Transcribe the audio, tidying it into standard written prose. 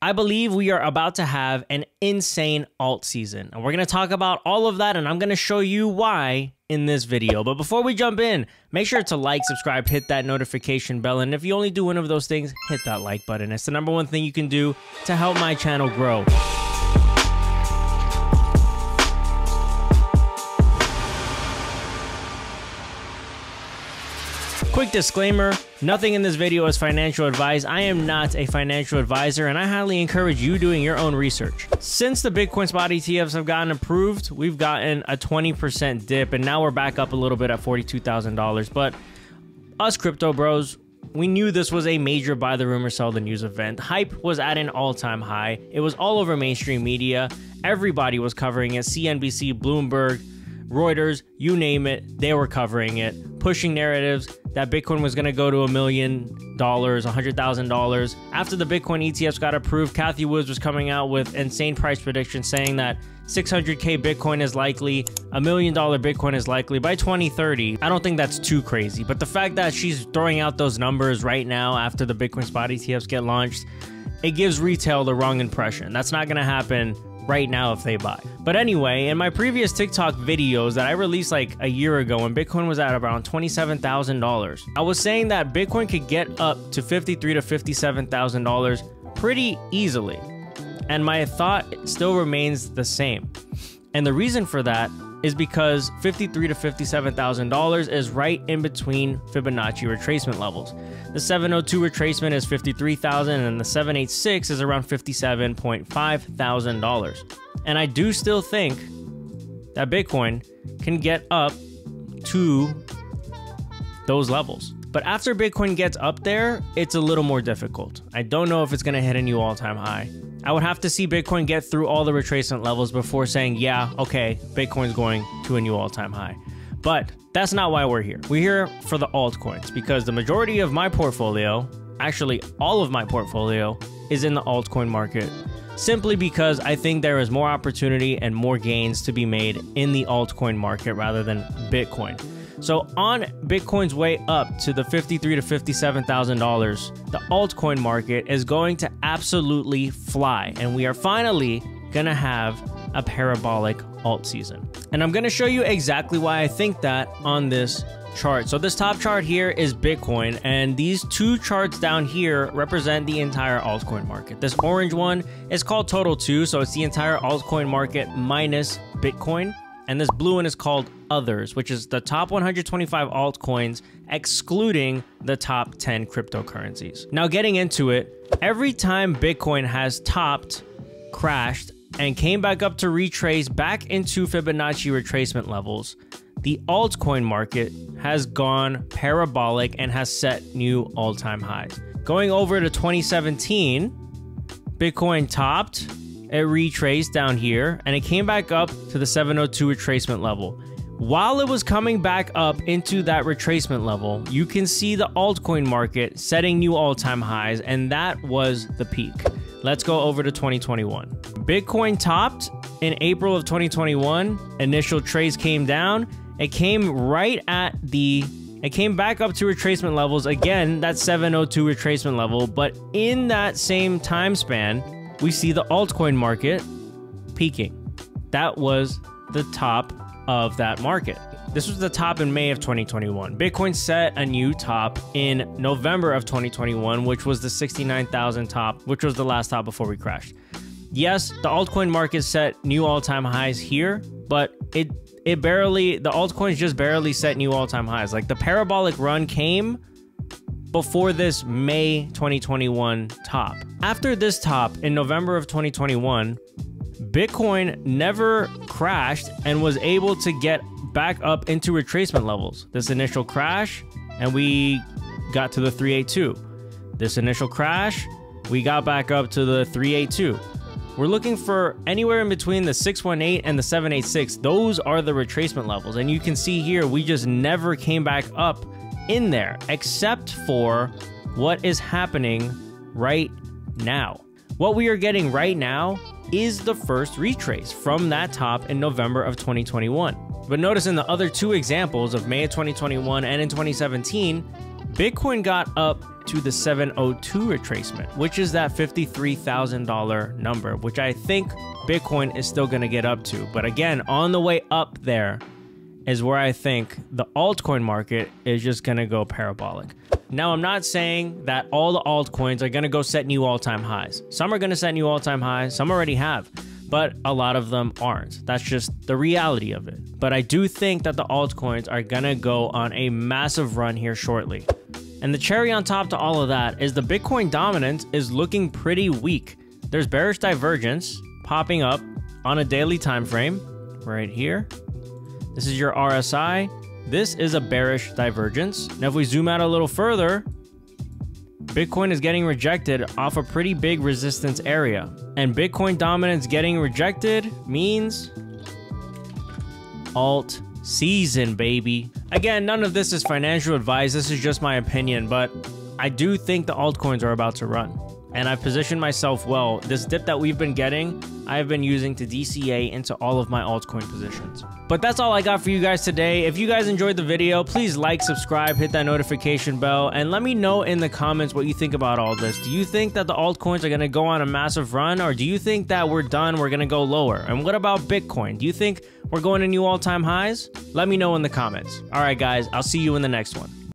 I believe we are about to have an insane alt season, and we're going to talk about all of that, and I'm going to show you why in this video. But before we jump in, make sure to like, subscribe, hit that notification bell, and if you only do one of those things, hit that like button. It's the #1 thing you can do to help my channel grow. Quick disclaimer, nothing in this video is financial advice. I am not a financial advisor, and I highly encourage you doing your own research. Since the Bitcoin spot ETFs have gotten approved, we've gotten a 20% dip, and now we're back up a little bit at $42,000. But us crypto bros, we knew this was a major buy the rumor, sell the news event. Hype was at an all-time high. It was all over mainstream media. Everybody was covering it. CNBC, Bloomberg, Reuters, you name it, they were covering it, pushing narratives that Bitcoin was going to go to $1 million, $100,000. After the Bitcoin ETFs got approved, Cathie Woods was coming out with insane price predictions saying that 600K Bitcoin is likely, $1 million Bitcoin is likely by 2030. I don't think that's too crazy, but the fact that she's throwing out those numbers right now after the Bitcoin spot ETFs get launched, it gives retail the wrong impression. That's not going to happen right now if they buy. But anyway, in my previous TikTok videos that I released like a year ago when Bitcoin was at around $27,000, I was saying that Bitcoin could get up to $53,000 to $57,000 pretty easily. And my thought still remains the same. And the reason for that is because $53,000 to $57,000 is right in between Fibonacci retracement levels. The 702 retracement is $53,000 and the 786 is around $57.5 thousand. And I do still think that Bitcoin can get up to those levels. But after Bitcoin gets up there, it's a little more difficult. I don't know if it's going to hit a new all-time high. I would have to see Bitcoin get through all the retracement levels before saying, yeah, okay, Bitcoin's going to a new all-time high. But that's not why we're here. We're here for the altcoins because the majority of my portfolio, actually all of my portfolio, is in the altcoin market, simply because I think there is more opportunity and more gains to be made in the altcoin market rather than Bitcoin. So on Bitcoin's way up to the $53,000 to $57,000, the altcoin market is going to absolutely fly, and we are finally gonna have a parabolic alt season. And I'm gonna show you exactly why I think that on this chart. So this top chart here is Bitcoin, and these two charts down here represent the entire altcoin market. This orange one is called Total 2, so it's the entire altcoin market minus Bitcoin. And this blue one is called Others, which is the top 125 altcoins, excluding the top 10 cryptocurrencies. Now getting into it, every time Bitcoin has topped, crashed, and came back up to retrace back into Fibonacci retracement levels, the altcoin market has gone parabolic and has set new all-time highs. Going over to 2017, Bitcoin topped, it retraced down here, and it came back up to the 702 retracement level. While it was coming back up into that retracement level, you can see the altcoin market setting new all-time highs, and that was the peak. Let's go over to 2021. Bitcoin topped in April of 2021. Initial trades came down. It came right at it came back up to retracement levels. Again, that 702 retracement level, but in that same time span, we see the altcoin market peaking. That was the top of that market. This was the top in May of 2021. Bitcoin set a new top in November of 2021, which was the 69,000 top, which was the last top before we crashed. Yes, the altcoin market set new all-time highs here, but the altcoins just barely set new all-time highs. Like the parabolic run came before this May 2021 top. After this top in November of 2021, Bitcoin never crashed and was able to get back up into retracement levels. This initial crash, and we got to the 382. This initial crash, we got back up to the 382. We're looking for anywhere in between the 618 and the 786. Those are the retracement levels. And you can see here, we just never came back up in there, except for what is happening right now. What we are getting right now is the first retrace from that top in November of 2021. But notice in the other two examples of May of 2021 and in 2017, Bitcoin got up to the 702 retracement, which is that $53,000 number, which I think Bitcoin is still going to get up to. But again, on the way up there is where I think the altcoin market is just going to go parabolic. Now, I'm not saying that all the altcoins are going to go set new all-time highs. Some are going to set new all-time highs. Some already have, but a lot of them aren't. That's just the reality of it. But I do think that the altcoins are going to go on a massive run here shortly. And the cherry on top to all of that is the Bitcoin dominance is looking pretty weak. There's bearish divergence popping up on a daily time frame right here. This is your RSI. This is a bearish divergence. Now, if we zoom out a little further, Bitcoin is getting rejected off a pretty big resistance area. And Bitcoin dominance getting rejected means alt season, baby. Again, none of this is financial advice. This is just my opinion, but I do think the altcoins are about to run. And I've positioned myself well. This dip that we've been getting, I've been using to DCA into all of my altcoin positions. But that's all I got for you guys today. If you guys enjoyed the video, please like, subscribe, hit that notification bell, and let me know in the comments what you think about all this. Do you think that the altcoins are going to go on a massive run, or do you think that we're done, we're going to go lower? And what about Bitcoin? Do you think we're going to new all-time highs? Let me know in the comments. All right, guys, I'll see you in the next one.